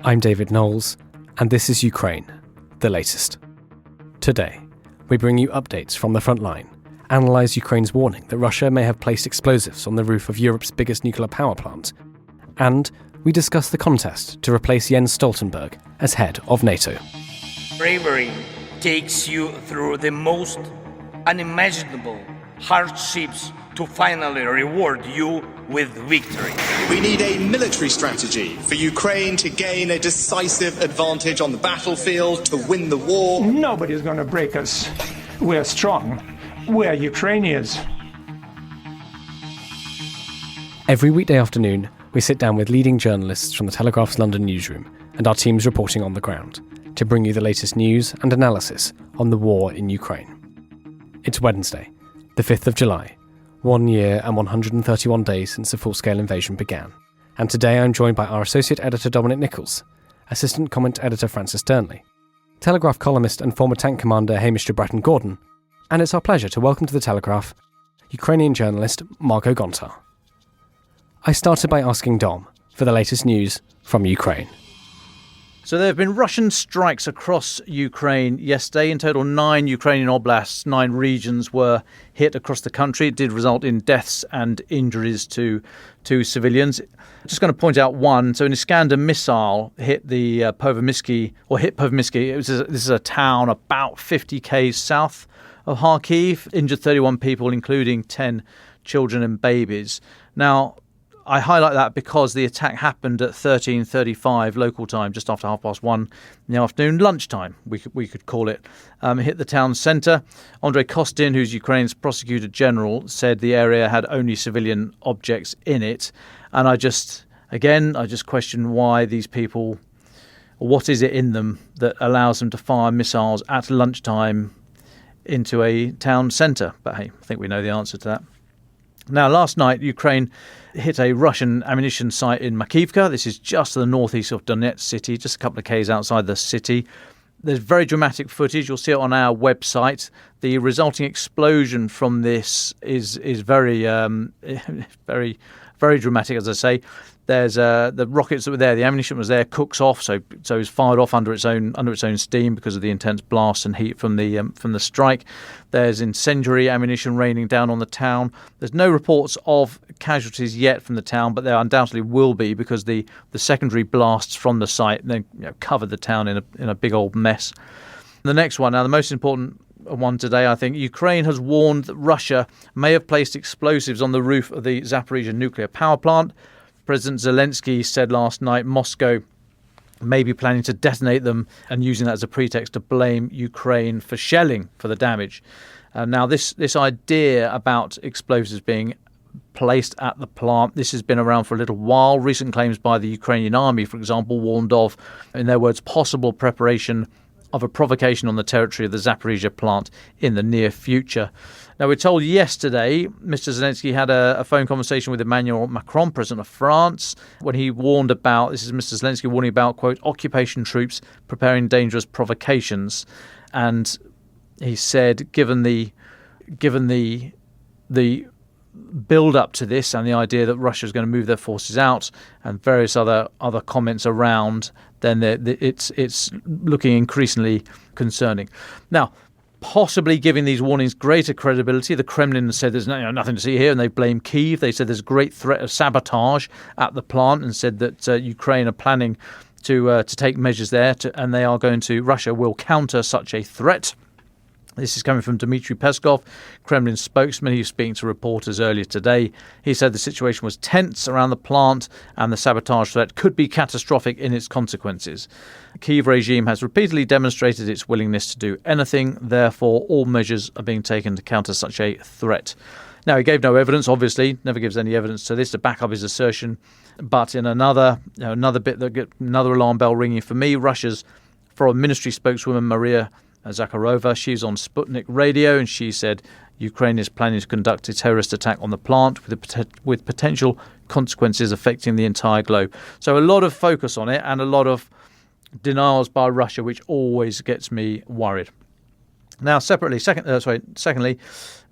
I'm David Knowles, and this is Ukraine, the latest. Today, we bring you updates from the front line, analyse Ukraine's warning that Russia may have placed explosives on the roof of Europe's biggest nuclear power plant, and we discuss the contest to replace Jens Stoltenberg as head of NATO. Bravery takes you through the most unimaginable hardships to finally reward you with victory. We need a military strategy for Ukraine to gain a decisive advantage on the battlefield, to win the war. Nobody's going to break us. We're strong. We're Ukrainians. Every weekday afternoon, we sit down with leading journalists from the Telegraph's London newsroom and our teams reporting on the ground to bring you the latest news and analysis on the war in Ukraine. It's Wednesday, the 5th of July, 1 year and 131 days since the full-scale invasion began. And today I'm joined by our associate editor Dominic Nichols, assistant comment editor Francis Durnley, Telegraph columnist and former tank commander Hamish de Bratton-Gordon, and it's our pleasure to welcome to the Telegraph Ukrainian journalist Margot Gonta. I started by asking Dom for the latest news from Ukraine. So there have been Russian strikes across Ukraine yesterday. In total, 9 Ukrainian oblasts, 9 regions were hit across the country. It did result in deaths and injuries to civilians. Just going to point out one. So an Iskander missile hit the Povomysky. This is a town about 50 k's south of Kharkiv. Injured 31 people, including 10 children and babies. Now, I highlight that because the attack happened at 13:35 local time, just after 1:30 in the afternoon, lunchtime, we could call it. It hit the town centre. Andrei Kostin, who's Ukraine's prosecutor general, said the area had only civilian objects in it. And I just question why these people, or what is it in them that allows them to fire missiles at lunchtime into a town centre? But hey, I think we know the answer to that. Now, last night, Ukraine hit a Russian ammunition site in Makivka. This is just to the northeast of Donetsk city, just a couple of k's outside the city. There's very dramatic footage. You'll see it on our website. The resulting explosion from this is very, very, very dramatic, as I say. There's the rockets that were there, the ammunition was there, cooks off, so it's fired off under its own steam because of the intense blast and heat from the strike. There's incendiary ammunition raining down on the town. There's no reports of casualties yet from the town, but there undoubtedly will be because the secondary blasts from the site then covered the town in a big old mess. The next one, now the most important one today, I think, Ukraine has warned that Russia may have placed explosives on the roof of the Zaparita nuclear power plant. President Zelensky said last night Moscow may be planning to detonate them and using that as a pretext to blame Ukraine for shelling for the damage. Now, this idea about explosives being placed at the plant, this has been around for a little while. Recent claims by the Ukrainian army, for example, warned of, in their words, possible preparation of a provocation on the territory of the Zaporizhzhia plant in the near future. Now, we're told yesterday Mr. Zelensky had a phone conversation with Emmanuel Macron, President of France, when he warned about, this is Mr. Zelensky warning about, quote, occupation troops preparing dangerous provocations. And he said, given the build-up to this and the idea that Russia is going to move their forces out and various other comments around, then it's looking increasingly concerning. Now, possibly giving these warnings greater credibility, the Kremlin has said there's nothing to see here, and they blame Kyiv. They said there's a great threat of sabotage at the plant and said that Ukraine are planning to take measures there, and Russia will counter such a threat. This is coming from Dmitry Peskov, Kremlin spokesman. He was speaking to reporters earlier today. He said the situation was tense around the plant and the sabotage threat could be catastrophic in its consequences. The Kyiv regime has repeatedly demonstrated its willingness to do anything. Therefore, all measures are being taken to counter such a threat. Now, he gave no evidence, obviously, never gives any evidence to this to back up his assertion. But in another alarm bell ringing for me, Russia's foreign ministry spokeswoman Maria Zakharova, she's on Sputnik radio, and she said Ukraine is planning to conduct a terrorist attack on the plant with potential consequences affecting the entire globe. So a lot of focus on it and a lot of denials by Russia, which always gets me worried. Now, secondly,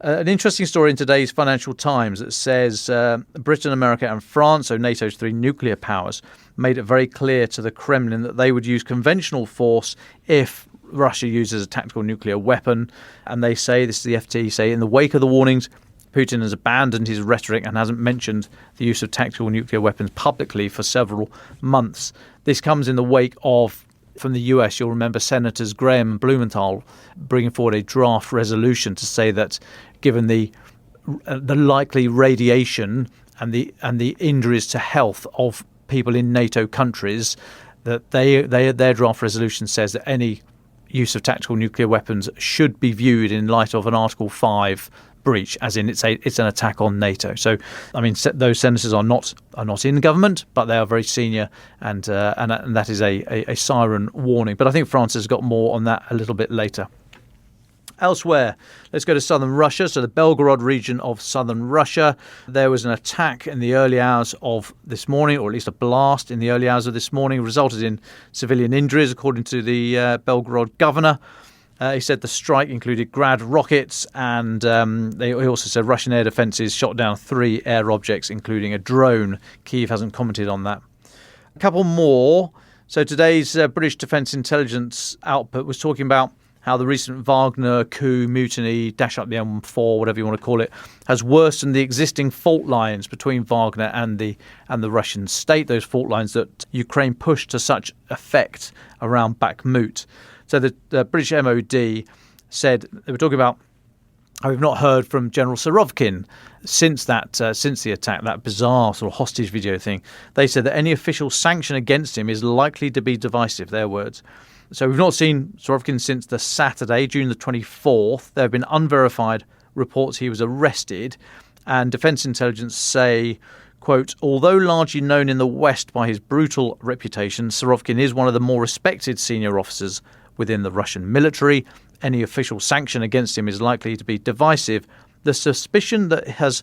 An interesting story in today's Financial Times that says Britain, America and France, so NATO's three nuclear powers, made it very clear to the Kremlin that they would use conventional force if Russia uses a tactical nuclear weapon. And they say, this is the FT, say, in the wake of the warnings, Putin has abandoned his rhetoric and hasn't mentioned the use of tactical nuclear weapons publicly for several months. This comes in the wake of, from the US, you'll remember Senators Graham and Blumenthal bringing forward a draft resolution to say that given the likely radiation and the injuries to health of people in NATO countries, that their draft resolution says that any use of tactical nuclear weapons should be viewed in light of an Article 5 breach, as in it's an attack on NATO. So, I mean, those senators are not in government, but they are very senior, and that is a siren warning. But I think France has got more on that a little bit later. Elsewhere, let's go to southern Russia. So the Belgorod region of southern Russia, there was an attack in the early hours of this morning, or at least a blast in the early hours of this morning, resulted in civilian injuries, according to the Belgorod governor. He said the strike included Grad rockets, and he also said Russian air defences shot down 3 air objects, including a drone. Kyiv hasn't commented on that. A couple more. So today's British Defence Intelligence output was talking about how the recent Wagner coup, mutiny, dash up the M4, whatever you want to call it, has worsened the existing fault lines between Wagner and the Russian state, those fault lines that Ukraine pushed to such effect around Bakhmut. So the British MOD said, they were talking about how we've not heard from General Sirofkin since the attack, that bizarre sort of hostage video thing. They said that any official sanction against him is likely to be divisive, their words. So we've not seen Sirofkin since the Saturday, June the 24th. There have been unverified reports he was arrested, and Defence Intelligence say, quote, although largely known in the West by his brutal reputation, Sirofkin is one of the more respected senior officers within the Russian military. Any official sanction against him is likely to be divisive. The suspicion that has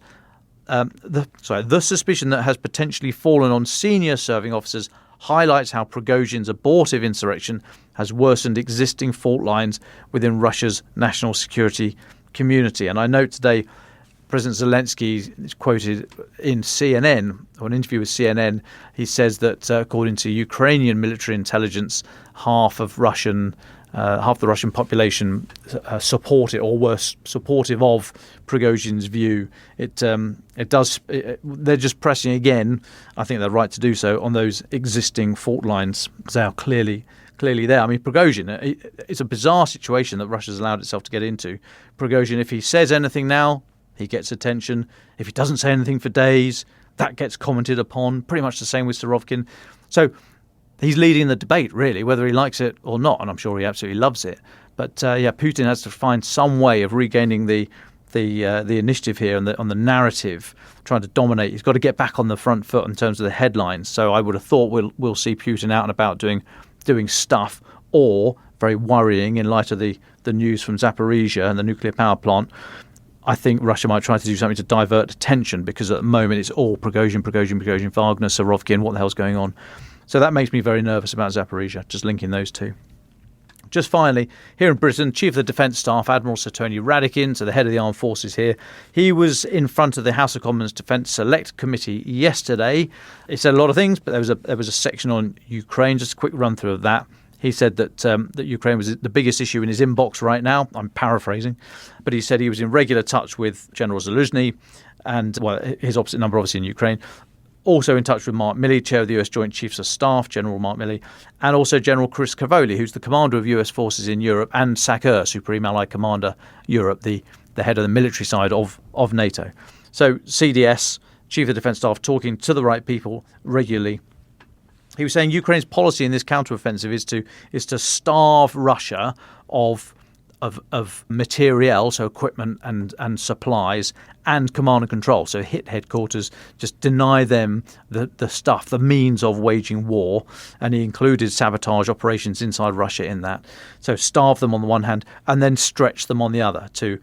potentially fallen on senior serving officers highlights how Prigozhin's abortive insurrection has worsened existing fault lines within Russia's national security community. And I note today President Zelensky is quoted in CNN, or an interview with CNN. He says that according to Ukrainian military intelligence, half the Russian population support it, or were supportive of Prigozhin's view. They're just pressing again. I think they're right to do so on those existing fault lines. They are clearly there. I mean, Prigozhin, it's a bizarre situation that Russia's allowed itself to get into. Prigozhin, if he says anything now, he gets attention. If he doesn't say anything for days, that gets commented upon. Pretty much the same with Sirofkin. So he's leading the debate, really, whether he likes it or not, and I'm sure he absolutely loves it. But Putin has to find some way of regaining the initiative here on the narrative, trying to dominate. He's got to get back on the front foot in terms of the headlines. So I would have thought we'll see Putin out and about doing stuff, or very worrying in light of the news from Zaparita and the nuclear power plant. I think Russia might try to do something to divert attention, because at the moment it's all Prigozhin, Wagner, Sirofkin, what the hell's going on? So that makes me very nervous about Zaparita, just linking those two. Just finally, here in Britain, Chief of the Defence Staff, Admiral Sir Tony Radakin, so the head of the armed forces here, he was in front of the House of Commons Defence Select Committee yesterday. He said a lot of things, but there was a section on Ukraine, just a quick run through of that. He said that Ukraine was the biggest issue in his inbox right now. I'm paraphrasing. But he said he was in regular touch with General Zaluzhny and, his opposite number, obviously, in Ukraine. Also in touch with Mark Milley, chair of the US Joint Chiefs of Staff, General Mark Milley, and also General Chris Cavoli, who's the commander of US forces in Europe, and SACEUR, Supreme Allied Commander Europe, the head of the military side of NATO. So CDS, Chief of Defence Staff, talking to the right people regularly. He was saying Ukraine's policy in this counteroffensive is to starve Russia of materiel, so equipment and supplies, and command and control. So hit headquarters, just deny them the stuff, the means of waging war. And he included sabotage operations inside Russia in that. So starve them on the one hand, and then stretch them on the other to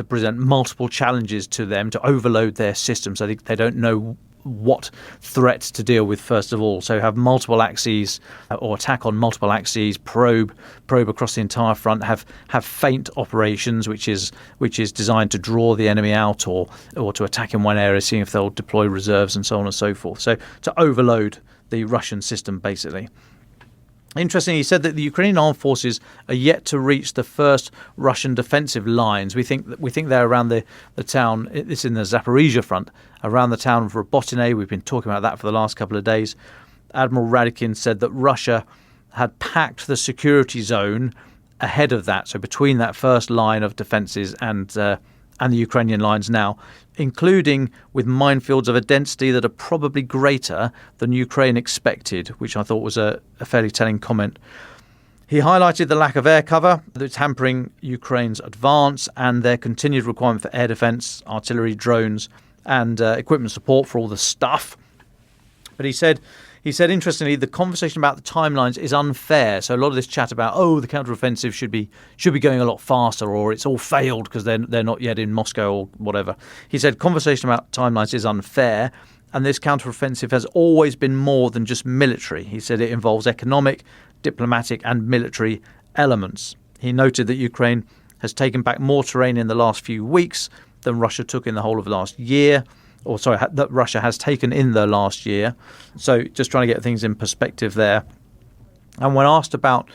present multiple challenges to them, to overload their systems so they don't know what threats to deal with first of all. So have multiple axes or attack on multiple axes, probe across the entire front, have feint operations, which is designed to draw the enemy out or to attack in one area, seeing if they'll deploy reserves and so on and so forth. So to overload the Russian system, basically. Interestingly, he said that the Ukrainian armed forces are yet to reach the first Russian defensive lines. We think they're around the town. It's in the Zaparita front, around the town of Robotine. We've been talking about that for the last couple of days. Admiral Radikin said that Russia had packed the security zone ahead of that, so between that first line of defences and the Ukrainian lines now, including with minefields of a density that are probably greater than Ukraine expected, which I thought was a fairly telling comment. He highlighted the lack of air cover that's hampering Ukraine's advance and their continued requirement for air defence, artillery, drones and equipment support for all the stuff. But he said, interestingly, the conversation about the timelines is unfair. So a lot of this chat about, the counteroffensive should be going a lot faster, or it's all failed because they're not yet in Moscow or whatever. He said conversation about timelines is unfair, and this counteroffensive has always been more than just military. He said it involves economic, diplomatic and military elements. He noted that Ukraine has taken back more terrain in the last few weeks than Russia took in the whole of last year. That Russia has taken in the last year. So just trying to get things in perspective there. And when asked about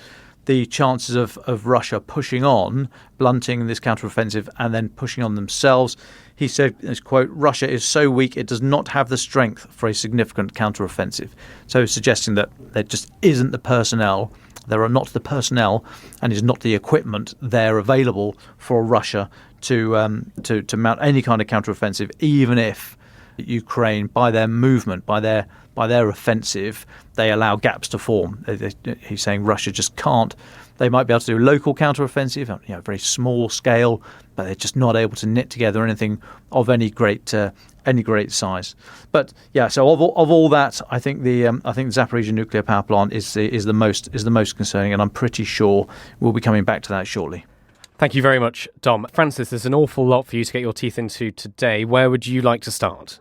the chances of Russia pushing on, blunting this counteroffensive and then pushing on themselves, he said, quote, Russia is so weak it does not have the strength for a significant counteroffensive. So suggesting that there just isn't the personnel, there are not the personnel and is not the equipment there available for Russia to mount any kind of counteroffensive, even if Ukraine, by their movement, by their offensive, they allow gaps to form. He's saying Russia just can't. They might be able to do local counteroffensive, very small scale, but they're just not able to knit together anything of any great size. But yeah, so of all that, I think the Zaporizhzhia nuclear power plant is the most concerning, and I'm pretty sure we'll be coming back to that shortly. Thank you very much, Dom. Francis, there's an awful lot for you to get your teeth into today. Where would you like to start?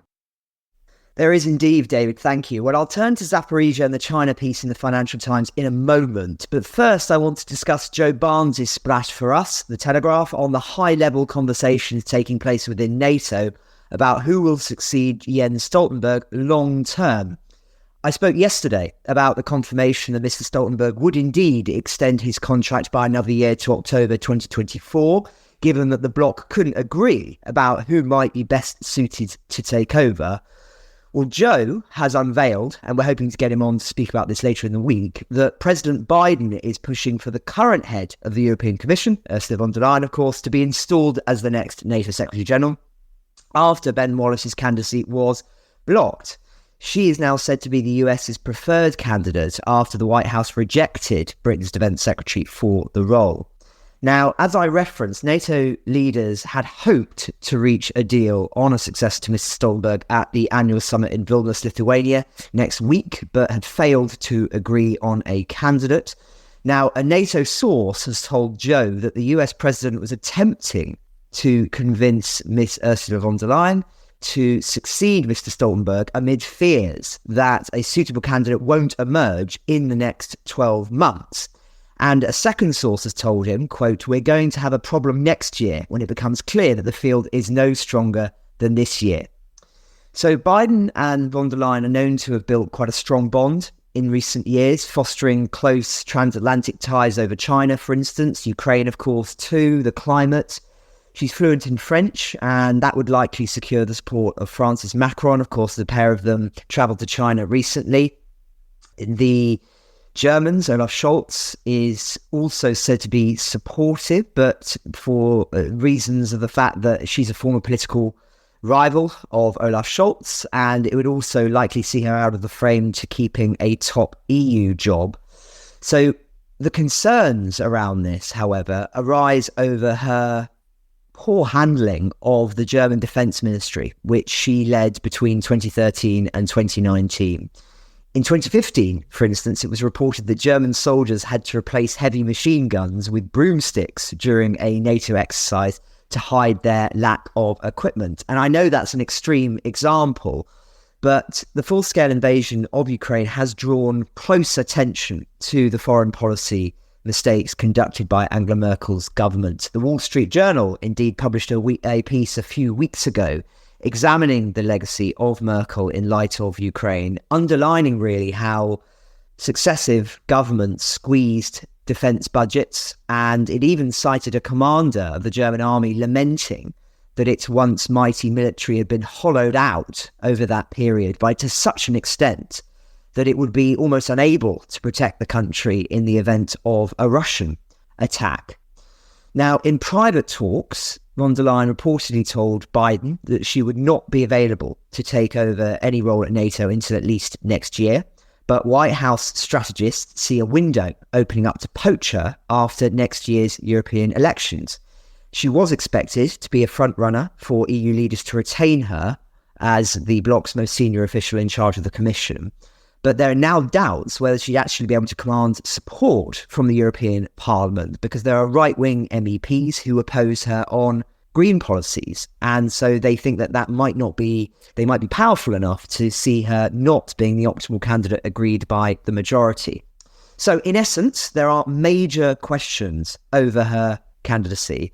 There is indeed, David. Thank you. Well, I'll turn to Zaporizhzhia and the China piece in the Financial Times in a moment. But first, I want to discuss Joe Barnes' splash for us, The Telegraph, on the high-level conversations taking place within NATO about who will succeed Jens Stoltenberg long-term. I spoke yesterday about the confirmation that Mr. Stoltenberg would indeed extend his contract by another year to October 2024, given that the bloc couldn't agree about who might be best suited to take over. Well, Joe has unveiled, and we're hoping to get him on to speak about this later in the week, that President Biden is pushing for the current head of the European Commission, Ursula von der Leyen, of course, to be installed as the next NATO Secretary General after Ben Wallace's candidacy was blocked. She is now said to be the US's preferred candidate after the White House rejected Britain's defence secretary for the role. Now, as I referenced, NATO leaders had hoped to reach a deal on a successor to Mr. Stoltenberg at the annual summit in Vilnius, Lithuania next week, but had failed to agree on a candidate. Now, a NATO source has told Joe that the US president was attempting to convince Miss Ursula von der Leyen to succeed Mr. Stoltenberg amid fears that a suitable candidate won't emerge in the next 12 months. And a second source has told him, quote, we're going to have a problem next year when it becomes clear that the field is no stronger than this year. So Biden and von der Leyen are known to have built quite a strong bond in recent years, fostering close transatlantic ties over China, for instance, Ukraine, of course, too, the climate. She's fluent in French, and that would likely secure the support of France's Macron. Of course, the pair of them travelled to China recently. The Germans, Olaf Scholz, is also said to be supportive, but for reasons of the fact that she's a former political rival of Olaf Scholz, and it would also likely see her out of the frame to keeping a top EU job. So the concerns around this, however, arise over her poor handling of the German Defence Ministry, which she led between 2013 and 2019. In 2015, for instance, it was reported that German soldiers had to replace heavy machine guns with broomsticks during a NATO exercise to hide their lack of equipment. And I know that's an extreme example, But the full-scale invasion of Ukraine has drawn close attention to the foreign policy mistakes conducted by Angela Merkel's government. The Wall Street Journal indeed published a piece a few weeks ago examining the legacy of Merkel in light of Ukraine, underlining really how successive governments squeezed defence budgets, and it even cited a commander of the German army lamenting that its once mighty military had been hollowed out over that period to such an extent that it would be almost unable to protect the country in the event of a Russian attack. Now, in private talks, von der Leyen reportedly told Biden that she would not be available to take over any role at NATO until at least next year. But White House strategists see a window opening up to poach her after next year's European elections. She was expected to be a front-runner for EU leaders to retain her as the bloc's most senior official in charge of the Commission. But there are now doubts whether she'd actually be able to command support from the European Parliament, because there are right-wing MEPs who oppose her on green policies. And so they think that they might be powerful enough to see her not being the optimal candidate agreed by the majority. So in essence, there are major questions over her candidacy.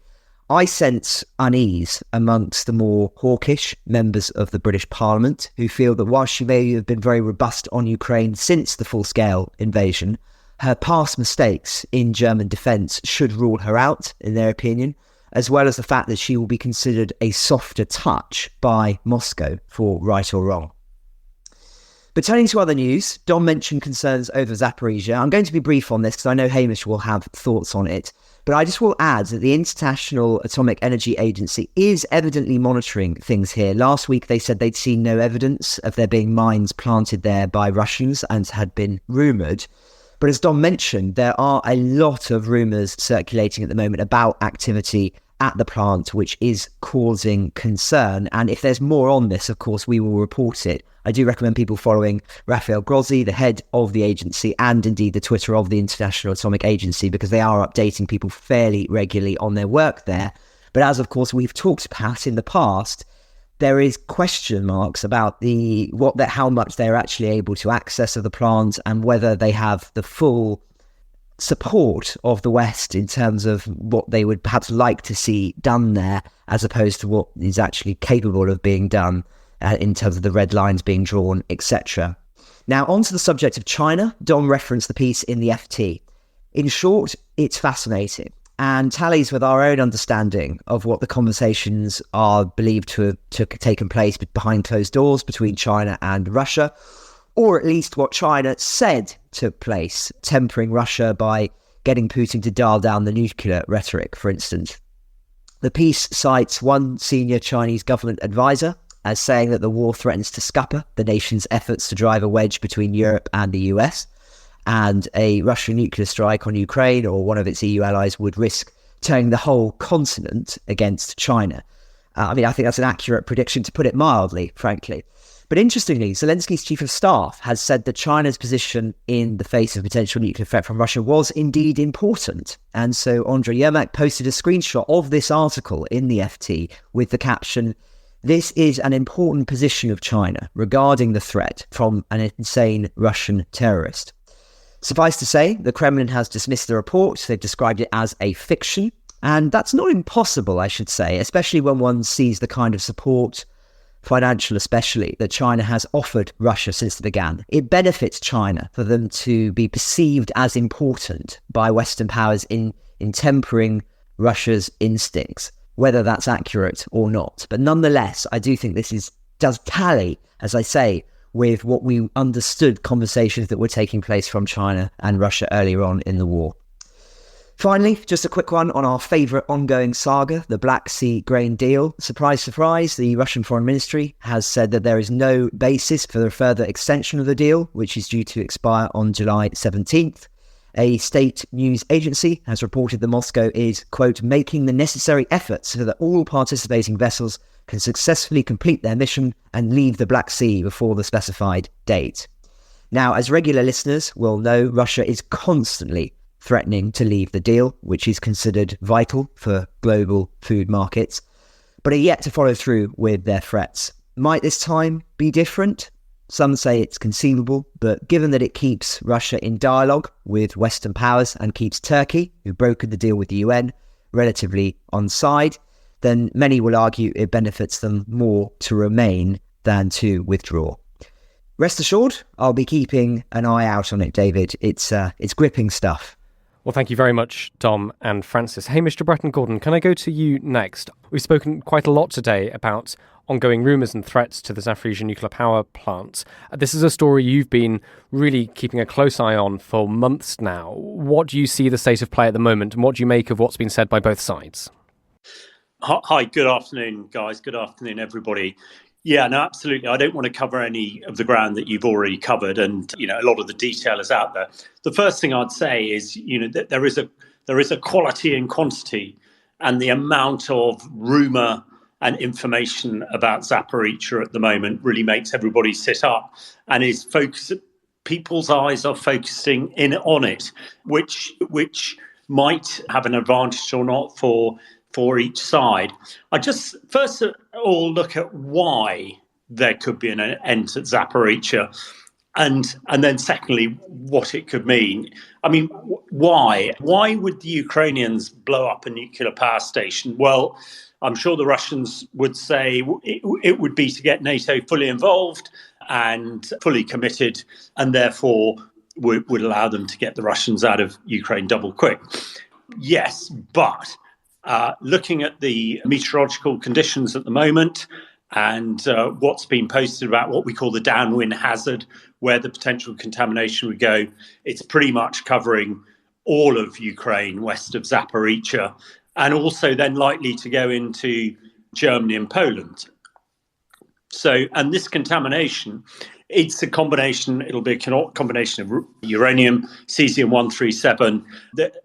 I sense unease amongst the more hawkish members of the British Parliament, who feel that while she may have been very robust on Ukraine since the full-scale invasion, her past mistakes in German defence should rule her out, in their opinion, as well as the fact that she will be considered a softer touch by Moscow for right or wrong. But turning to other news, Dom mentioned concerns over Zaparita. I'm going to be brief on this because I know Hamish will have thoughts on it. But I just will add that the International Atomic Energy Agency is evidently monitoring things here. Last week, they said they'd seen no evidence of there being mines planted there by Russians and had been rumoured. But as Dom mentioned, there are a lot of rumours circulating at the moment about activity at the plant, which is causing concern. And if there's more on this, of course, we will report it. I do recommend people following Rafael Grossi, the head of the agency, and indeed the Twitter of the International Atomic Agency, because they are updating people fairly regularly on their work there. But as, of course, we've talked about in the past, there is question marks about how much they're actually able to access of the plant and whether they have the full support of the West in terms of what they would perhaps like to see done there, as opposed to what is actually capable of being done in terms of the red lines being drawn, etc. Now, onto the subject of China. Dom referenced the piece in the FT. In short, it's fascinating and tallies with our own understanding of what the conversations are believed to have taken place behind closed doors between China and Russia, or at least what China said took place, tempering Russia by getting Putin to dial down the nuclear rhetoric, for instance. The piece cites one senior Chinese government advisor as saying that the war threatens to scupper the nation's efforts to drive a wedge between Europe and the US, and a Russian nuclear strike on Ukraine or one of its EU allies would risk turning the whole continent against China. I think that's an accurate prediction, to put it mildly, frankly. But interestingly, Zelensky's chief of staff has said that China's position in the face of potential nuclear threat from Russia was indeed important. And so Andrei Yermak posted a screenshot of this article in the FT with the caption, "This is an important position of China regarding the threat from an insane Russian terrorist." Suffice to say, the Kremlin has dismissed the report. They've described it as a fiction. And that's not impossible, I should say, especially when one sees the kind of support, financial especially, that China has offered Russia since it began. It benefits China for them to be perceived as important by Western powers in tempering Russia's instincts, whether that's accurate or not. But nonetheless, I do think this does tally, as I say, with what we understood conversations that were taking place from China and Russia earlier on in the war. Finally, just a quick one on our favourite ongoing saga, the Black Sea grain deal. Surprise, surprise, the Russian Foreign Ministry has said that there is no basis for the further extension of the deal, which is due to expire on July 17th. A state news agency has reported that Moscow is, quote, making the necessary efforts so that all participating vessels can successfully complete their mission and leave the Black Sea before the specified date. Now, as regular listeners will know, Russia is constantly threatening to leave the deal, which is considered vital for global food markets, but are yet to follow through with their threats. Might this time be different? Some say it's conceivable, but given that it keeps Russia in dialogue with Western powers and keeps Turkey, who've broken the deal with the UN, relatively on side, then many will argue it benefits them more to remain than to withdraw. Rest assured, I'll be keeping an eye out on it, David. It's gripping stuff. Well, thank you very much, Dom and Francis. Hey, Mr. Breton-Gordon, can I go to you next? We've spoken quite a lot today about ongoing rumours and threats to the Zaparita nuclear power plant. This is a story you've been really keeping a close eye on for months now. What do you see the state of play at the moment, and what do you make of what's been said by both sides? Hi, good afternoon, guys. Good afternoon, everybody. Yeah, no, absolutely. I don't want to cover any of the ground that you've already covered, and a lot of the detail is out there. The first thing I'd say is, that there is a quality and quantity, and the amount of rumour and information about Zaparita at the moment really makes everybody sit up and is focused. People's eyes are focusing in on it, which might have an advantage or not for each side. I just first of all look at why there could be an end to Zaparita, and then secondly what it could mean. I mean, why would the Ukrainians blow up a nuclear power station? Well, I'm sure the Russians would say it would be to get NATO fully involved and fully committed, and therefore would allow them to get the Russians out of Ukraine double quick. Yes, but looking at the meteorological conditions at the moment and what's been posted about what we call the downwind hazard, where the potential contamination would go, it's pretty much covering all of Ukraine west of Zaparita, and also then likely to go into Germany and Poland. So, and this contamination, it'll be a combination of uranium, cesium-137.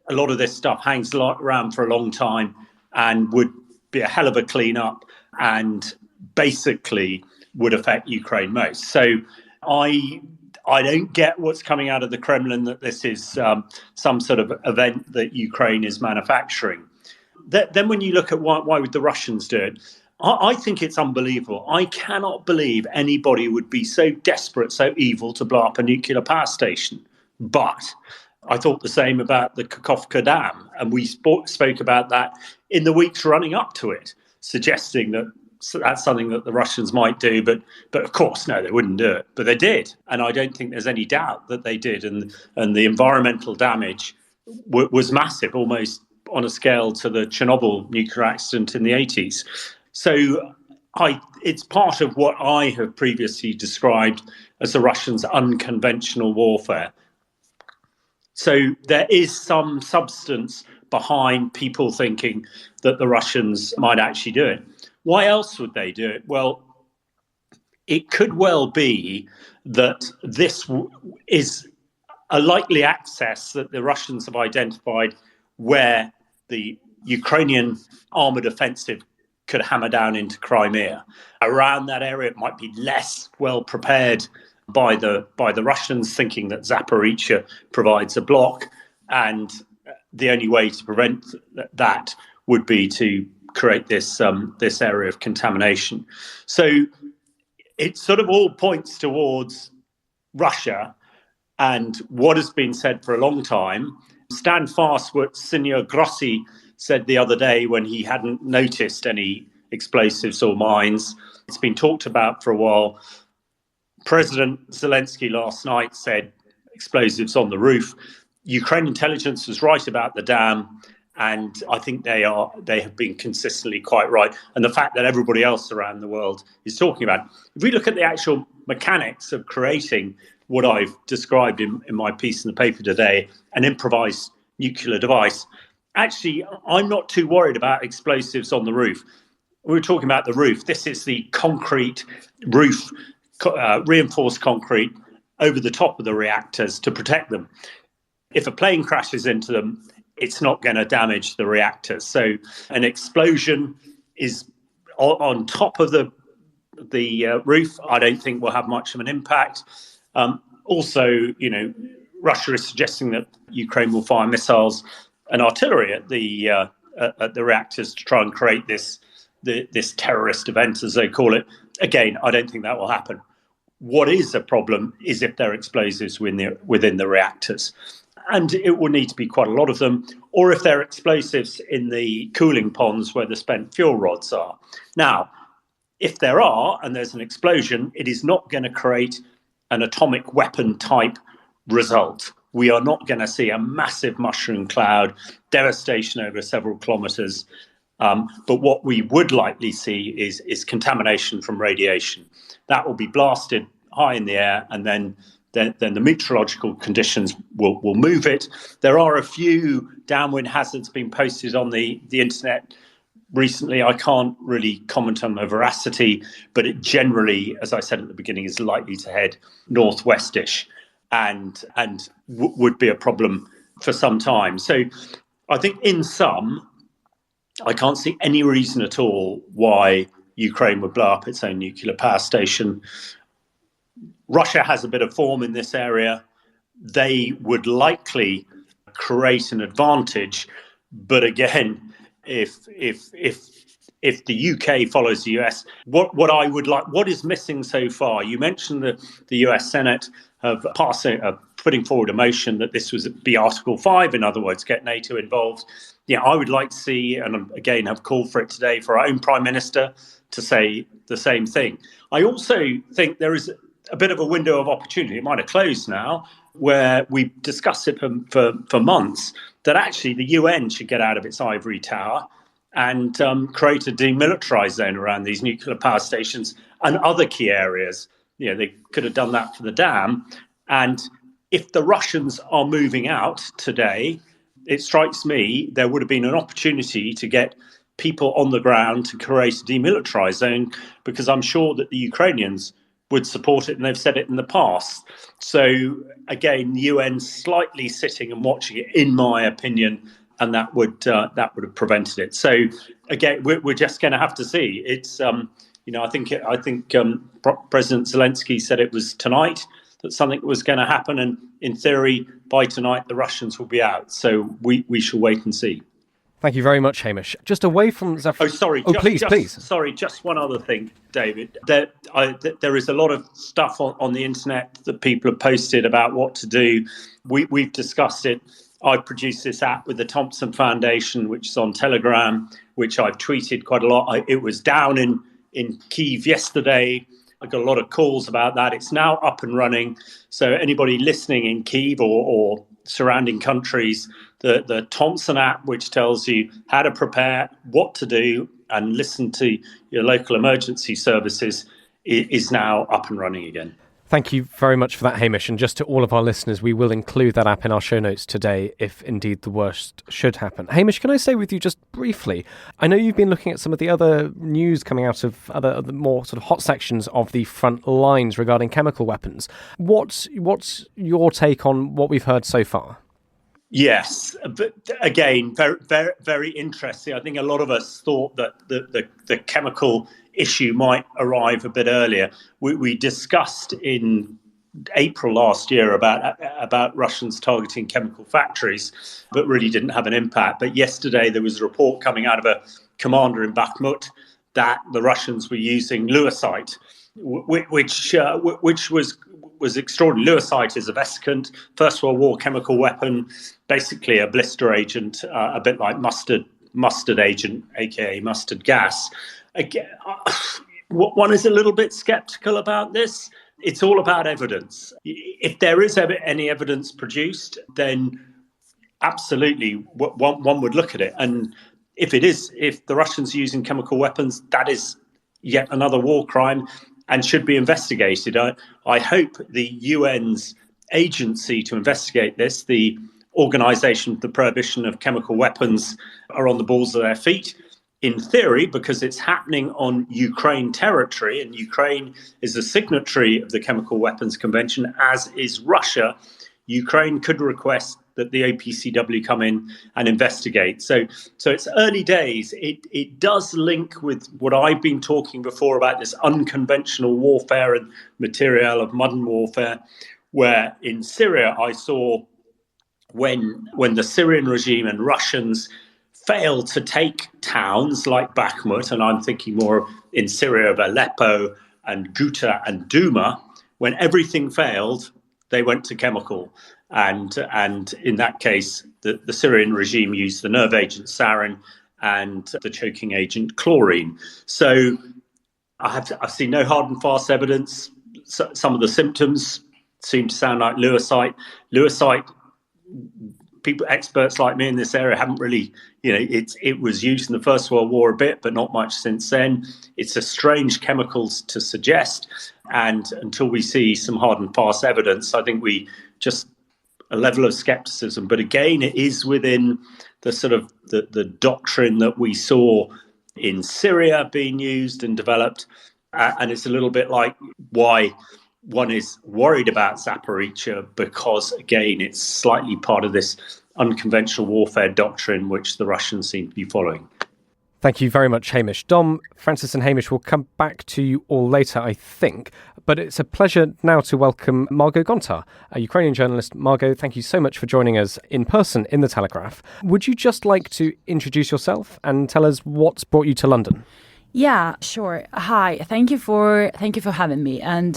A lot of this stuff hangs around for a long time and would be a hell of a clean-up and basically would affect Ukraine most. So I don't get what's coming out of the Kremlin that this is some sort of event that Ukraine is manufacturing. Then when you look at why would the Russians do it, I think it's unbelievable. I cannot believe anybody would be so desperate, so evil to blow up a nuclear power station. But I thought the same about the Kakhovka Dam, and we spoke about that in the weeks running up to it, suggesting that that's something that the Russians might do. But of course, no, they wouldn't do it. But they did, and I don't think there's any doubt that they did. And the environmental damage was massive, almost on a scale to the Chernobyl nuclear accident in the 80s. So it's part of what I have previously described as the Russians' unconventional warfare. So there is some substance behind people thinking that the Russians might actually do it. Why else would they do it? Well, it could well be that this is a likely access that the Russians have identified where the Ukrainian armoured offensive could hammer down into Crimea. Around that area, it might be less well prepared by the Russians, thinking that Zaparita provides a block, and the only way to prevent that would be to create this area of contamination. So it sort of all points towards Russia, and what has been said for a long time. Stand fast what Signor Grossi said the other day when he hadn't noticed any explosives or mines. It's been talked about for a while. President Zelensky last night said explosives on the roof. Ukraine intelligence was right about the dam, and I think they have been consistently quite right. And the fact that everybody else around the world is talking about it. If we look at the actual mechanics of creating what I've described in my piece in the paper today, an improvised nuclear device, actually, I'm not too worried about explosives on the roof. We were talking about the roof. This is the concrete roof, reinforced concrete over the top of the reactors to protect them. If a plane crashes into them, it's not going to damage the reactors. So an explosion is on top of the roof. I don't think will have much of an impact. Also, Russia is suggesting that Ukraine will fire missiles and artillery at the reactors to try and create this terrorist event, as they call it. Again, I don't think that will happen. What is a problem is if there are explosives within the reactors. And it will need to be quite a lot of them, or if there are explosives in the cooling ponds where the spent fuel rods are. Now, if there are, and there's an explosion, it is not going to create an atomic weapon type result. We are not going to see a massive mushroom cloud, devastation over several kilometers. But what we would likely see is contamination from radiation. That will be blasted high in the air, and then the meteorological conditions will move it. There are a few downwind hazards being posted on the internet recently. I can't really comment on the veracity, but it generally, as I said at the beginning, is likely to head northwestish and would be a problem for some time. So I think in sum, I can't see any reason at all why Ukraine would blow up its own nuclear power station. Russia has a bit of form in this area. They would likely create an advantage, but again, if the UK follows the US, what I would like, what is missing so far? You mentioned the US Senate have putting forward a motion that this was be Article 5, in other words, get NATO involved. Yeah, I would like to see, and again, have called for it today, for our own Prime Minister to say the same thing. I also think there is a bit of a window of opportunity. It might have closed now, where we discussed it for months, that actually the UN should get out of its ivory tower and create a demilitarized zone around these nuclear power stations and other key areas. You know, they could have done that for the dam. And if the Russians are moving out today, it strikes me there would have been an opportunity to get people on the ground to create a demilitarized zone, because I'm sure that the Ukrainians would support it, and they've said it in the past. So again, the UN slightly sitting and watching it, in my opinion, and that would have prevented it. So again, we're just going to have to see. It's I think President Zelensky said it was tonight that something was going to happen, and in theory, by tonight the Russians will be out. So we shall wait and see. Thank you very much, Hamish. Just away from Zafarita. Please. Sorry, just one other thing, David. There is a lot of stuff on the internet that people have posted about what to do. We've discussed it. I've produced this app with the Thompson Foundation, which is on Telegram, which I've tweeted quite a lot. It was down in Kyiv yesterday. I got a lot of calls about that. It's now up and running. So anybody listening in Kyiv or surrounding countries, the Thompson app, which tells you how to prepare, what to do, and listen to your local emergency services, is now up and running again. Thank you very much for that, Hamish. And just to all of our listeners, we will include that app in our show notes today if indeed the worst should happen. Hamish, can I stay with you just briefly? I know you've been looking at some of the other news coming out of other more sort of hot sections of the front lines regarding chemical weapons. What's your take on what we've heard so far? Yes, but again, very, very, very interesting. I think a lot of us thought that the chemical issue might arrive a bit earlier. We discussed in April last year about Russians targeting chemical factories, but really didn't have an impact. But yesterday there was a report coming out of a commander in Bakhmut that the Russians were using lewisite, which was extraordinary. Lewisite is a vesicant, First World War chemical weapon, basically a blister agent, a bit like mustard agent, aka mustard gas. Again, one is a little bit skeptical about this. It's all about evidence. If there is any evidence produced, then absolutely one would look at it. And if the Russians are using chemical weapons, that is yet another war crime and should be investigated. I hope the UN's agency to investigate this, the Organisation for the Prohibition of Chemical Weapons, are on the balls of their feet. In theory, because it's happening on Ukraine territory, and Ukraine is a signatory of the Chemical Weapons Convention, as is Russia, Ukraine could request that the OPCW come in and investigate. So it's early days. It does link with what I've been talking before about this unconventional warfare and material of modern warfare, where in Syria I saw when the Syrian regime and Russians failed to take towns like Bakhmut, and I'm thinking more in Syria of Aleppo and Ghouta and Douma, when everything failed, they went to chemical. And in that case, the Syrian regime used the nerve agent sarin and the choking agent chlorine. So I've seen no hard and fast evidence. Some of the symptoms seem to sound like lewisite. Lewisite, people, experts like me in this area haven't really, it was used in the First World War a bit, but not much since then. It's a strange chemical to suggest. And until we see some hard and fast evidence, I think we just a level of skepticism. But again, it is within the sort of the doctrine that we saw in Syria being used and developed. And it's a little bit like why one is worried about Zaparita, because, again, it's slightly part of this unconventional warfare doctrine which the Russians seem to be following. Thank you very much, Hamish. Dom, Francis and Hamish will come back to you all later, I think. But it's a pleasure now to welcome Margot Gonta, a Ukrainian journalist. Margot, thank you so much for joining us in person in the Telegraph. Would you just like to introduce yourself and tell us what's brought you to London? Yeah, sure. Hi, thank you for having me. And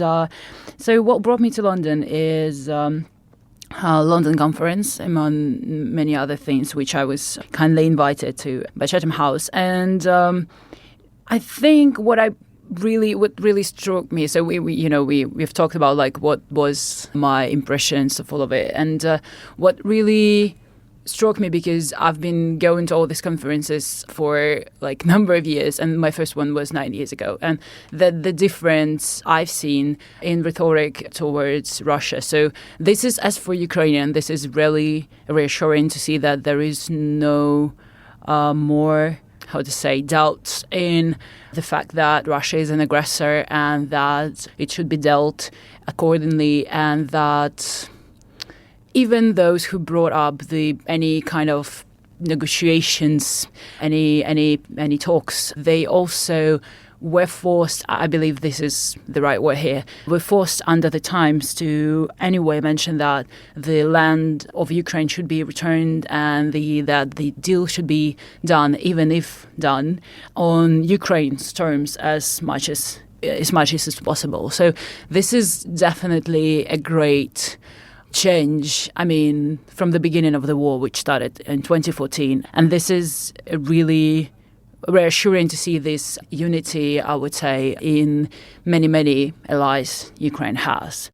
so what brought me to London is London conference, among many other things, which I was kindly invited to by Chatham House. And I think what really struck me. So we've talked about like what was my impressions of all of it, and what really struck me, because I've been going to all these conferences for like a number of years, and my first one was 9 years ago, and the difference I've seen in rhetoric towards Russia. So this is, as for Ukrainian, this is really reassuring to see that there is no more, doubts in the fact that Russia is an aggressor and that it should be dealt accordingly, and that even those who brought up any kind of negotiations, any talks, they also were forced, I believe this is the right word here, were forced under the Times to anyway mention that the land of Ukraine should be returned, and that the deal should be done, even if done, on Ukraine's terms as much as possible. So this is definitely a great change, from the beginning of the war, which started in 2014. And this is really reassuring to see this unity, I would say, in many allies Ukraine has.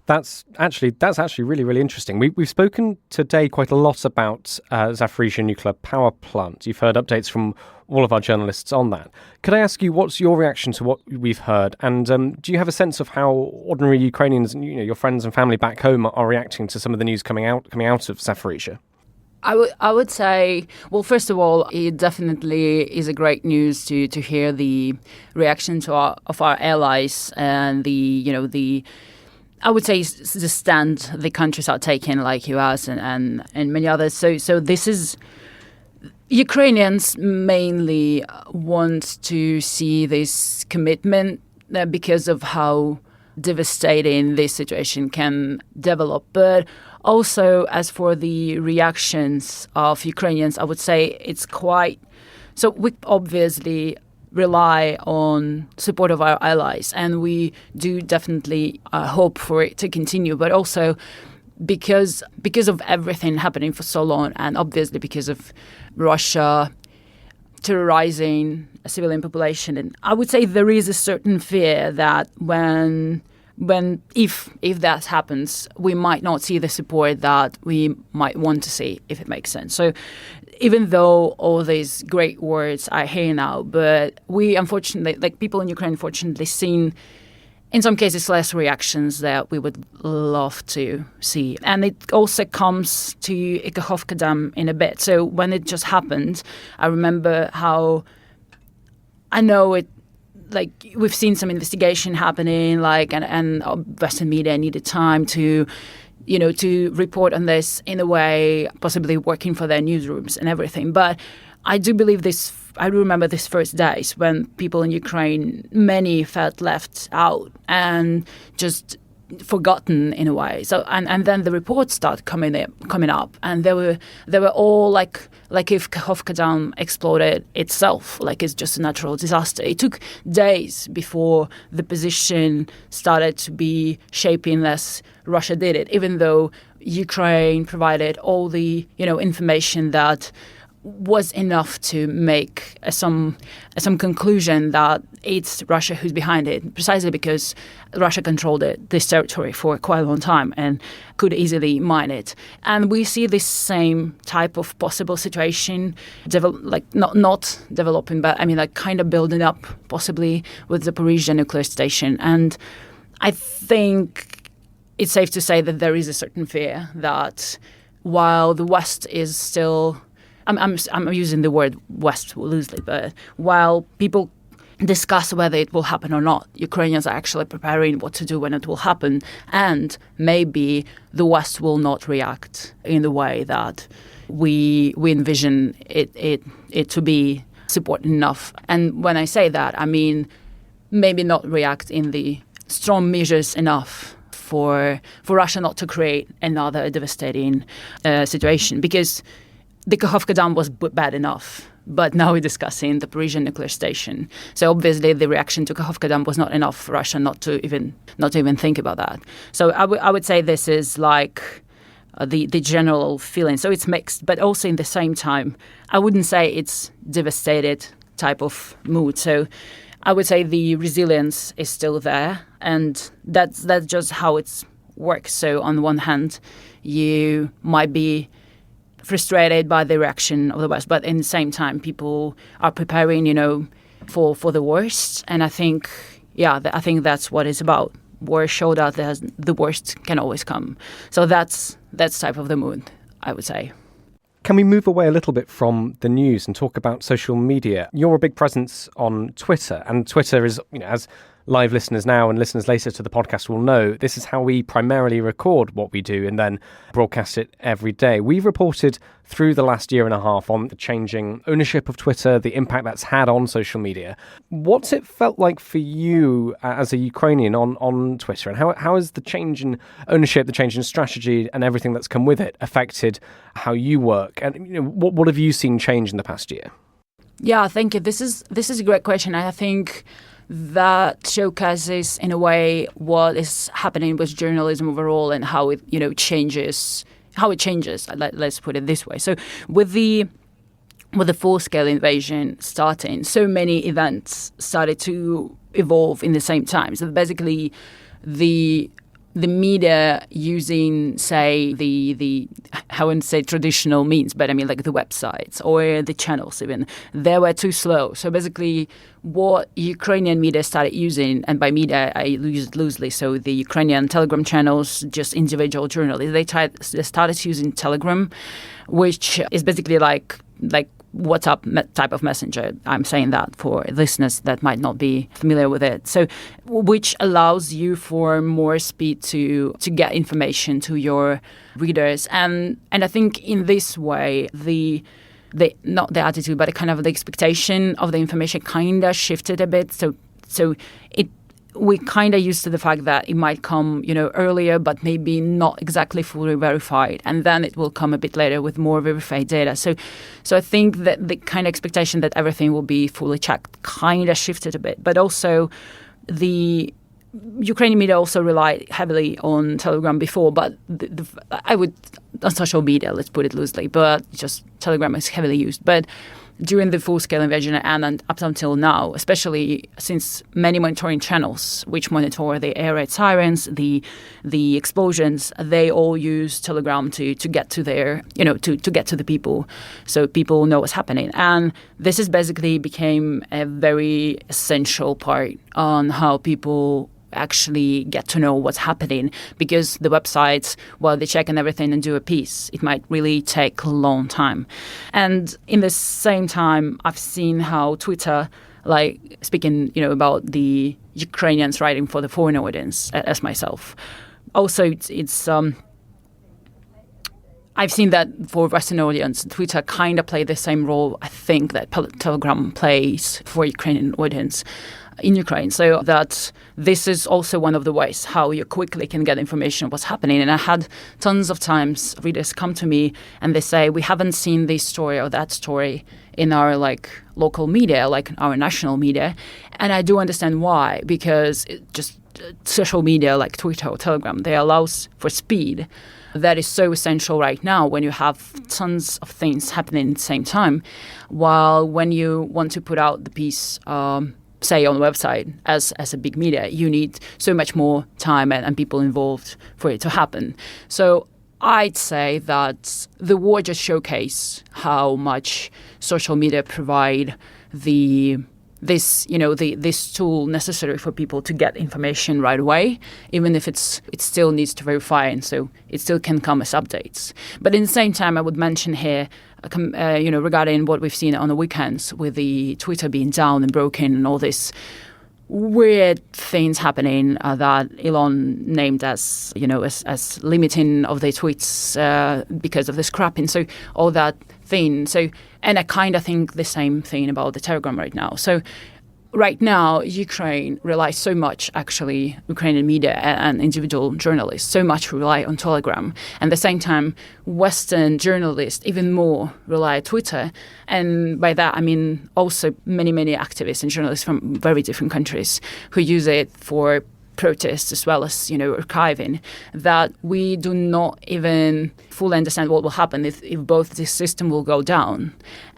That's actually really, really interesting. We've spoken today quite a lot about Zaparita nuclear power plant. You've heard updates from all of our journalists on that. Could I ask you, what's your reaction to what we've heard? And do you have a sense of how ordinary Ukrainians and your friends and family back home are reacting to some of the news coming out of Zaparita? I would say, well, first of all, it definitely is a great news to hear the reaction of our allies and I would say the stand the countries are taking, like US and many others. So this is, Ukrainians mainly want to see this commitment because of how devastating this situation can develop. But also, as for the reactions of Ukrainians, I would say it's quite... So we obviously rely on support of our allies, and we do definitely hope for it to continue, but also because of everything happening for so long, and obviously because of Russia terrorizing a civilian population. And I would say there is a certain fear that if that happens, we might not see the support that we might want to see, if it makes sense. So even though all these great words are here now, but we unfortunately, like people in Ukraine, unfortunately seen in some cases less reactions that we would love to see. And it also comes to Ikachovka Dam in a bit. So when it just happened, I remember how, I know it, like we've seen some investigation happening, like and Western media needed time to report on this in a way, possibly working for their newsrooms and everything. But I do believe this. I remember these first days when people in Ukraine, many felt left out and just forgotten in a way. So and then the reports started coming up, and they were all like if Kakhovka Dam exploded itself, like it's just a natural disaster. It took days before the position started to be shaping as Russia did it, even though Ukraine provided all the information that was enough to make some conclusion that it's Russia who's behind it, precisely because Russia controlled this territory for quite a long time and could easily mine it. And we see this same type of possible situation, not developing, but I mean like kind of building up possibly with the Zaparita nuclear station. And I think it's safe to say that there is a certain fear that while the West is still... I'm using the word West loosely, but while people discuss whether it will happen or not, Ukrainians are actually preparing what to do when it will happen, and maybe the West will not react in the way that we envision it to be support enough. And when I say that, I mean maybe not react in the strong measures enough for Russia not to create another devastating situation, because the Kakhovka Dam was bad enough, but now we're discussing the Zaparita nuclear station. So obviously the reaction to Kakhovka Dam was not enough for Russia not to even think about that. So I would say this is like the general feeling. So it's mixed, but also in the same time, I wouldn't say it's devastated type of mood. So I would say the resilience is still there, and that's just how it works. So on the one hand, you might be frustrated by the reaction of the West, but in the same time, people are preparing, for the worst. And I think that's what it's about. War showed that the worst can always come. So that's type of the mood, I would say. Can we move away a little bit from the news and talk about social media? You're a big presence on Twitter, and Twitter is, as live listeners now and listeners later to the podcast will know, this is how we primarily record what we do and then broadcast it every day. We've reported through the last year and a half on the changing ownership of Twitter, the impact that's had on social media. What's it felt like for you as a Ukrainian on Twitter, and how has the change in ownership, the change in strategy and everything that's come with it affected how you work? And what have you seen change in the past year? Yeah, thank you. This is a great question. I think that showcases in a way what is happening with journalism overall and how it changes. Let's put it this way. So with the full-scale invasion starting, so many events started to evolve in the same time. So basically, the media using, say, I wouldn't say traditional means, but I mean like the websites or the channels even, they were too slow. So basically what Ukrainian media started using, and by media I use it loosely, so the Ukrainian Telegram channels, just individual journalists, they started using Telegram, which is basically like WhatsApp type of messenger. I'm saying that for listeners that might not be familiar with it. So, which allows you for more speed to get information to your readers. And I think in this way, the not the attitude, but kind of the expectation of the information kind of shifted a bit. So we kind of used to the fact that it might come, earlier, but maybe not exactly fully verified. And then it will come a bit later with more verified data. So I think that the kind of expectation that everything will be fully checked kind of shifted a bit. But also the Ukrainian media also relied heavily on Telegram before, but I would, on social media, let's put it loosely, but just Telegram is heavily used. But during the full-scale invasion and up until now, especially since many monitoring channels which monitor the air raid sirens, the explosions, they all use Telegram to get to their, to get to the people, so people know what's happening. And this is basically became a very essential part on how people actually get to know what's happening, because the websites, while they check and everything and do a piece, it might really take a long time. And in the same time, I've seen how Twitter, like speaking, about the Ukrainians writing for the foreign audience, as myself. Also, it's I've seen that for Western audience, Twitter kind of played the same role, I think, that Telegram plays for Ukrainian audience. in Ukraine. So that this is also one of the ways how you quickly can get information of what's happening. And I had tons of times readers come to me and they say, we haven't seen this story or that story in our local media, like our national media. And I do understand why, because social media like Twitter or Telegram, they allows for speed. That is so essential right now when you have tons of things happening at the same time. While when you want to put out the piece, say on the website as a big media, you need so much more time and people involved for it to happen. So I'd say that the war just showcased how much social media provide this tool necessary for people to get information right away, even if it still needs to verify, and so it still can come as updates. But in the same time, I would mention here, regarding what we've seen on the weekends with the Twitter being down and broken and all this weird things happening that Elon named as limiting of the tweets because of the scrapping. So all that thing. So, and I kind of think the same thing about the Telegram right now. So right now, Ukraine relies so much, actually, Ukrainian media and individual journalists, so much rely on Telegram. And at the same time, Western journalists even more rely on Twitter. And by that, I mean also many, many activists and journalists from very different countries who use it for protests as well as, archiving, that we do not even fully understand what will happen if both this system will go down.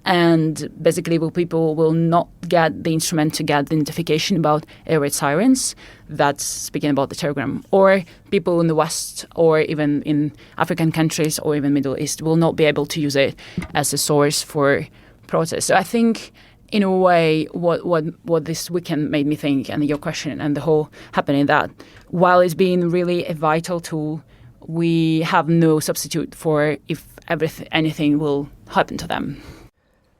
And basically, people will not get the instrument to get the identification about air raid sirens. That's speaking about the Telegram. Or people in the West or even in African countries or even Middle East will not be able to use it as a source for protest. So I think, in a way, what this weekend made me think, and your question and the whole happening, that while it's been really a vital tool, we have no substitute for if anything will happen to them.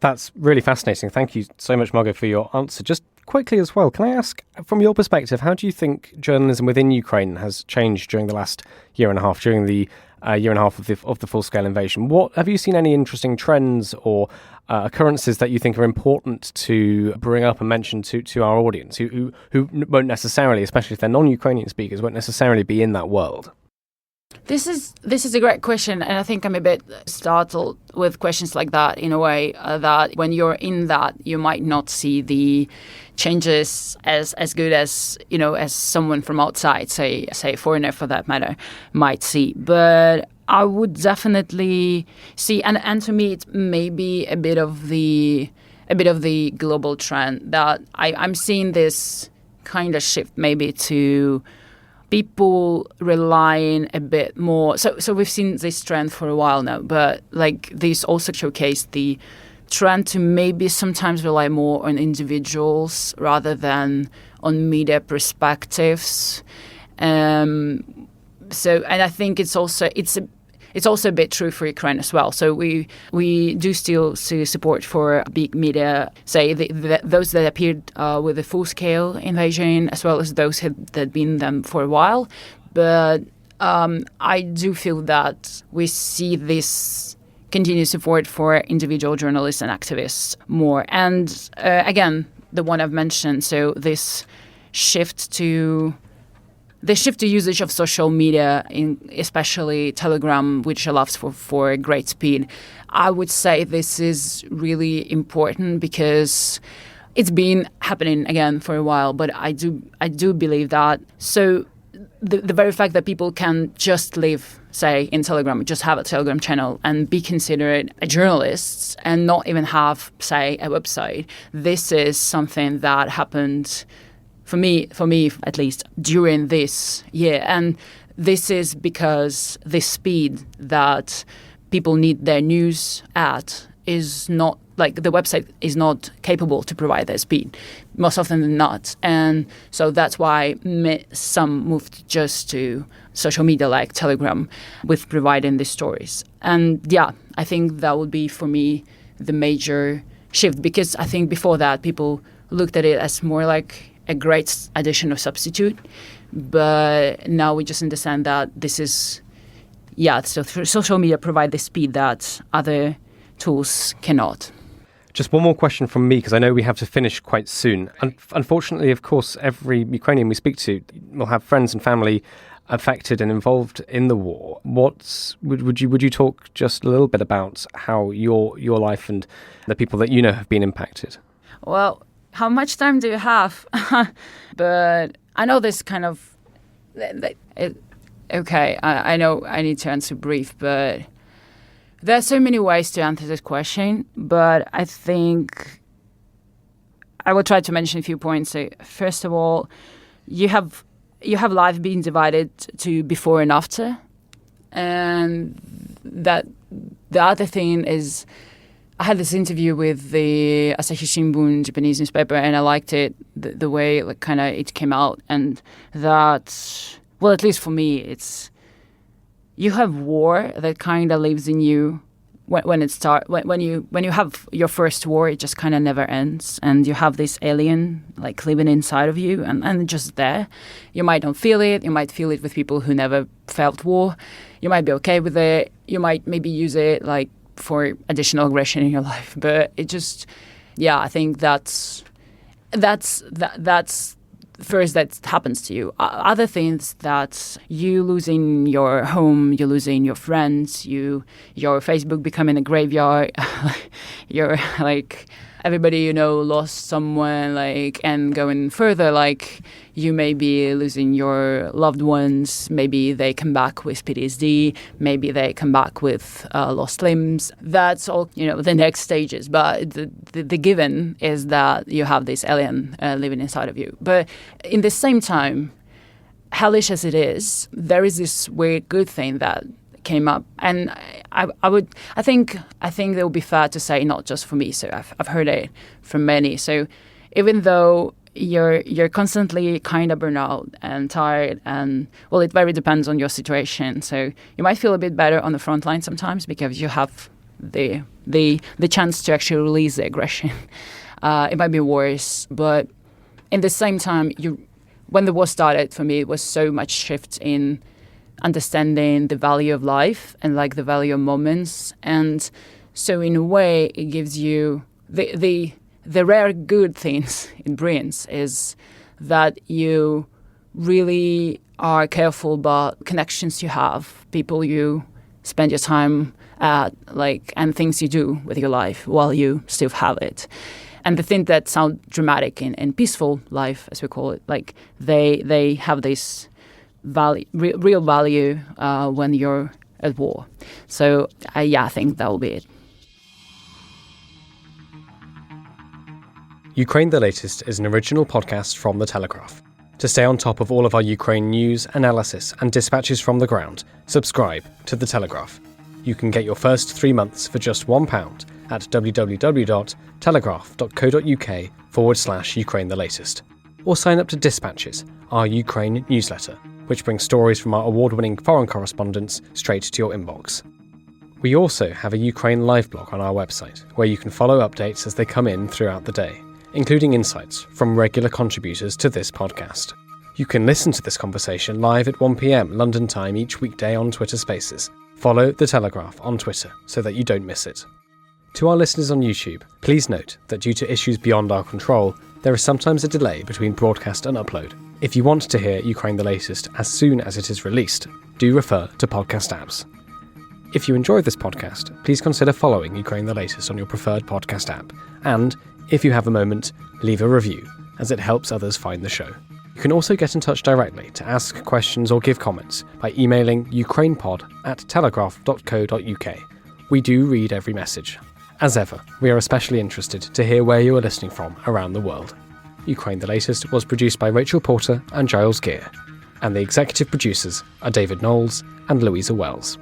That's really fascinating. Thank you so much, Margot, for your answer. Just quickly as well, can I ask, from your perspective, how do you think journalism within Ukraine has changed during the last year and a half, during the year and a half of the full-scale invasion? What have you seen any interesting trends or occurrences that you think are important to bring up and mention to our audience, who won't necessarily, especially if they're non-Ukrainian speakers, won't necessarily be in that world? This is a great question, and I think I'm a bit startled with questions like that in a way that when you're in that, you might not see the changes as good as as someone from outside, say a foreigner for that matter, might see. But I would definitely see, and to me, it may be a bit of the global trend that I'm seeing this kind of shift maybe to people relying a bit more. So we've seen this trend for a while now, but this also showcased the trend to maybe sometimes rely more on individuals rather than on media perspectives. And I think it's also a bit true for Ukraine as well. So we do still see support for big media, say those that appeared with the full-scale invasion, as well as those that had been them for a while. But I do feel that we see this continued support for individual journalists and activists more. And again, the one I've mentioned, so this shift to usage of social media, especially Telegram, which allows for great speed. I would say this is really important because it's been happening again for a while, but I do believe that. So the very fact that people can just live, say, in Telegram, just have a Telegram channel and be considered a journalist and not even have, say, a website, this is something that happened for me at least, during this year. And this is because the speed that people need their news at is not, the website is not capable to provide that speed, most often than not. And so that's why some moved just to social media like Telegram with providing these stories. And yeah, I think that would be, for me, the major shift, because I think before that, people looked at it as more like a great addition or substitute, but now we just understand that this is, so social media provide the speed that other tools cannot. Just one more question from me, because I know we have to finish quite soon. Unfortunately, of course, every Ukrainian we speak to will have friends and family affected and involved in the war. Would you talk just a little bit about how your life and the people that you know have been impacted? Well, how much time do you have? But I know this kind of... Okay, I know I need to answer brief, but there are so many ways to answer this question. But I think I will try to mention a few points. So first of all, you have life being divided to before and after. And that the other thing is, I had this interview with the Asahi Shimbun Japanese newspaper, and I liked it, the way it came out. And that, well, at least for me, it's, you have war that kind of lives in you when you have your first war, it just kind of never ends, and you have this alien living inside of you and just there. You might not feel it. You might feel it with people who never felt war. You might be okay with it. You might maybe use it for additional aggression in your life. But it just, I think that's first that happens to you. Other things, that you losing your home, you losing your friends, your Facebook becoming a graveyard, you're everybody you know lost someone, and going further, you may be losing your loved ones. Maybe they come back with PTSD. Maybe they come back with lost limbs. That's all, the next stages. But the given is that you have this alien living inside of you. But in the same time, hellish as it is, there is this weird good thing that came up, and I think it would be fair to say, not just for me. So I've heard it from many. So even though you're constantly kind of burnt out and tired, and well, it very depends on your situation. So you might feel a bit better on the front line sometimes because you have the chance to actually release the aggression. It might be worse, but in the same time, when the war started, for me, it was so much shift in understanding the value of life and the value of moments. And so in a way, it gives you the rare good things it brings is that you really are careful about connections you have, people you spend your time at, and things you do with your life while you still have it. And the things that sound dramatic in peaceful life, as we call it, they have this value, real value when you're at war. So I think that will be it. Ukraine the Latest is an original podcast from The Telegraph. To stay on top of all of our Ukraine news, analysis and dispatches from the ground, subscribe to The Telegraph. You can get your first 3 months for just £1 at www.telegraph.co.uk/Ukraine the Latest. Or sign up to Dispatches, our Ukraine newsletter, which brings stories from our award-winning foreign correspondents straight to your inbox. We also have a Ukraine live blog on our website, where you can follow updates as they come in throughout the day, including insights from regular contributors to this podcast. You can listen to this conversation live at 1 p.m. London time each weekday on Twitter Spaces. Follow The Telegraph on Twitter so that you don't miss it. To our listeners on YouTube, please note that due to issues beyond our control, there is sometimes a delay between broadcast and upload. If you want to hear Ukraine the Latest as soon as it is released, do refer to podcast apps. If you enjoy this podcast, please consider following Ukraine the Latest on your preferred podcast app, and, if you have a moment, leave a review, as it helps others find the show. You can also get in touch directly to ask questions or give comments by emailing ukrainepod@telegraph.co.uk. We do read every message. As ever, we are especially interested to hear where you are listening from around the world. Ukraine the Latest was produced by Rachel Porter and Giles Gear, and the executive producers are David Knowles and Louisa Wells.